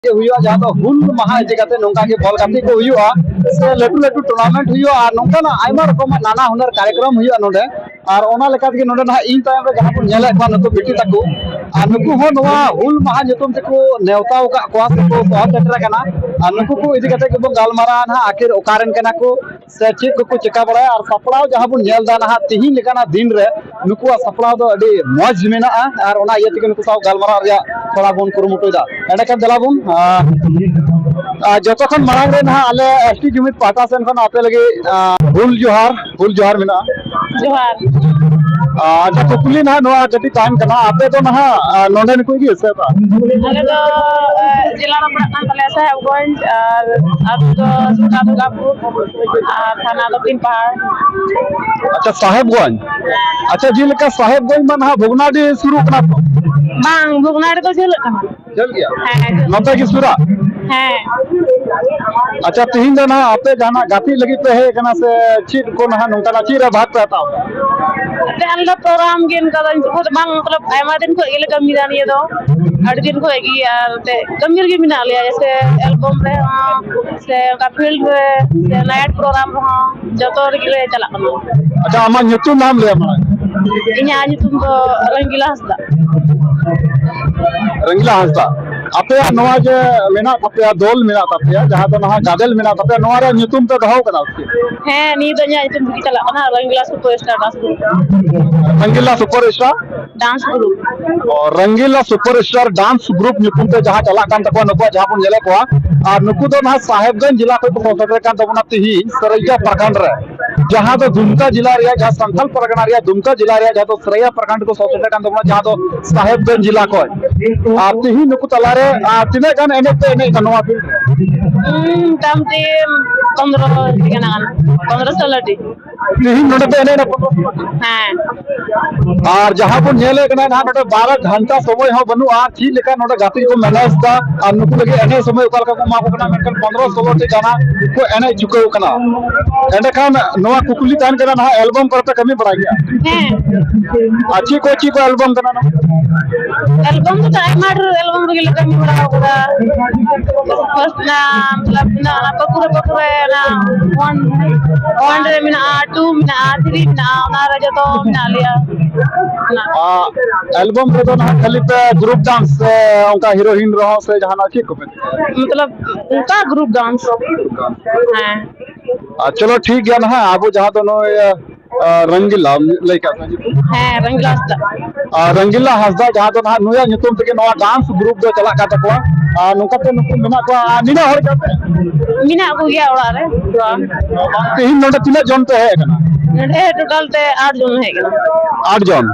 जहाँ तो हुल महा इदिकाते नोंका के बॉल गाती को हुआ से लटू लटू टूर्नामेंट हुआ और नोंका ना आयमा रकम नाना हुनर कार्यक्रम हुआ नोडे और ओना लेकात के नोडे ना इन टाइम रे जहाँ को नेले बा नको बिटी ताको और नुकु हो नवा हुल महा नितुम तेको नेवता का कोआ को बहुत सेटर कना और नुकु को इदिकाते के बो गालमारा ना आखिर ओकारन कना को से ठीक को चिका बड़ा और सपड़ाव जहाँ बो नेल दा ना तिहिन लेकाना दिन रे नुकु सपड़ाव दो अडी मौज मेना और ओना ये तिके नुकु साव गालमारा रे थोड़ा बोन कुरुमुटुदा एंड का दलाबुन जो मांग रे ना आले एसटी जुमित पाटा सेन खन आपे लगे हुल जोहार मेना जोहार अच्छा कुकुली ना नोआ जति टाइम कना आपे तो ना नोंडे न कोई से बा आले तो जिला रे पड़ान तले साहेबगंज और अब तो सुका दुर्गापुर थाना दक्षिण पहाड़ अच्छा साहेबगंज अच्छा जी लेका साहेबगंज में ना भुगनाडी शुरू कना बांग भुगनाडी तो चल गया है नता की सुरा है अच्छा तीन जना आपे जाना गाती लगी पे है कना से चीट को ना नोंका ना चीरा भाग रहता ते अल्लाह प्रोग्राम गेन का बहुत बांग मतलब आयमा दिन को इले कमी दान ये दो अड़ दिन को एगी ते कमीर के मिना लिया जैसे एल्बम रे से का फील्ड रे से नाइट प्रोग्राम रे जतो रे चला कना अच्छा आमा nyutum नाम ले मा इन्या nyutum तो रंगीला हंसदा आपे नवा जे मेना आपे दोल मेना आपे जहां तो ना गादल मेना आपे नवा रे nyutum तो दहो कना है नी तो nya nyutum की चला कना रंगीला सुपरस्टार डांस ग्रुप और रंगीला सुपरस्टार डांस ग्रुप nyutum ते जहां चला कान तको नको जहां पुन जेले को और नुकु तो ना साहेबगंज जिला को सेटर कान तबना तिही सरैया प्रखंड रे जहां तो दुमका जिला रे जहां संथाल परगना रे दुमका जिला रे जहां तो सरैया प्रखंड को सेटर कान तबना जहां तो साहेबगंज जिला को आप तिही नुकु तला रे तिने गान एने पे एने कनवा तम ते 15 दिगनान 15 सलटी तिही नोडे पे एने हां और जहां पर नेले कना ना नोडे 12 घंटा समय हो बनु आ छी लेका नोडे गाती को मैनेज दा और नुकु लगे एने समय उकाल का मा को कना मेनकन 15 16 टी गाना को एने चुके कना एंड खान नवा कुकुली तान कना ना एल्बम करते कमी बढ़ा गया हैं अच्छी को एल्बम कना ना एल्बम तो टाइम मार एल्बम रे ले कमी बढ़ा होगा फर्स्ट ना मतलब ना पकुरे ना वन रे मिना 2 मिना 3 मिना ना रे जो तो मिना लिया एल्बम रे तो ना खाली पे ग्रुप डांस उनका हीरोइन रहो से जहां की को मतलब उनका ग्रुप डांस हां चलो ठीक है ना आबो जहां दोनों रंगीला लइका है रंगीला हंसदा जहां तो ना नुया nyutum तके नवा डांस ग्रुप दो चला का तको नुका ते नुकु मेना को निना हर का मिना को गया ओड़ा रे तीन नोडे तिना जन पे है कना नडे टोटल ते 8 जन है कना 8 जन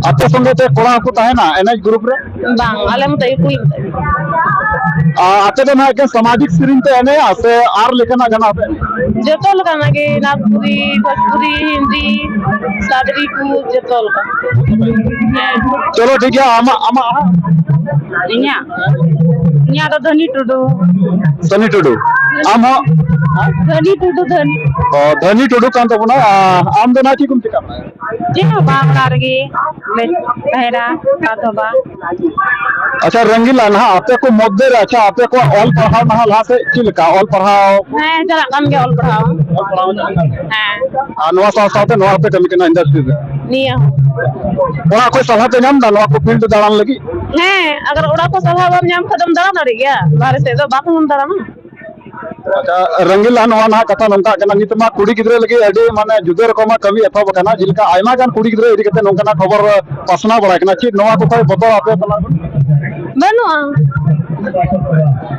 आपे संगे ते कोड़ा को ताहे ना एनएच ग्रुप रे बांग आले मते कोई आते तो ना के सामाजिक सिरिन ते एने आसे आर लेकना जना पे जतल कना के नागपुरी भोजपुरी हिंदी सादरी को जतल का चलो ठीक है आमा इन्या तो धनी टुडू आम धनी टुडू कान तो ना आम दो ना की कुम चिका जी बांगला रे बहरा काथबा अच्छा रंगीला ना आपे को मध्य रे अच्छा आपे को ऑल पढ़ाओ ना ला से चिलका ऑल पढ़ाओ हां चला काम के ऑल पढ़ाओ हां नवा साथे नवा पे कमी के इंडस्ट्री रे निया ओना कोई सलाह ते नाम नवा को फील्ड दालान लगी हैं अगर ओड़ा को सलाह बम नाम खत्म दाला ना रे गया बाहर से तो बात हम दाला ना अच्छा रंगीला नवा ना कथा नंका कना नितमा कुड़ी गिदरे लगे अडे माने जुदे रकमा कमी एथब कना जिलका आयमा गान कुड़ी गिदरे इदि कते नंका ना खबर पासना बड़ा कना ची नवा को कोई बतो आपे बना बनु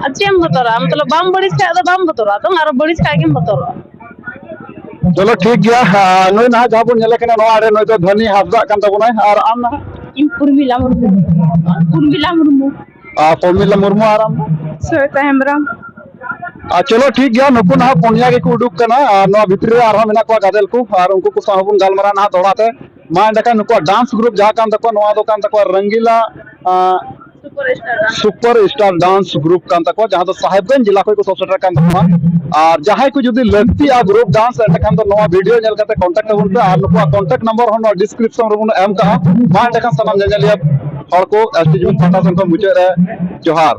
अच्छे हम बतरा मतलब बम बड़िस का तो बम बतरा तो मारो बड़िस का के बतरा चलो ठीक गया नय ना जाबो नेले कना नवा रे नय तो धनी हाफदा कान तबो ना और आम ना पुरमिला मुर्मू पुरमिला मुर्मू आराम श्वेता हेमब्रम चलो ठीक गया नुकु ना पुनिया के उडुक कना नो भितरी रे आरो मेना को गादल को और उनको को साहबुन गालमरा ना दोड़ाते मा डका नुको डांस ग्रुप जहां कान तको नवा दो कान तको रंगीला सुपरस्टार डांस ग्रुप कान तको जहां तो साहेबगंज जिला को सबसेटर कान तको और जहां को जदी लगती आ ग्रुप डांस एटकान तो नवा वीडियो नेल कते कांटेक्ट होन पे और नुको कांटेक्ट नंबर होन डिस्क्रिप्शन रे बुन एम का मा डका सनम जलिया और को एसटी जुन पाटा संको मुचे रे जोहार।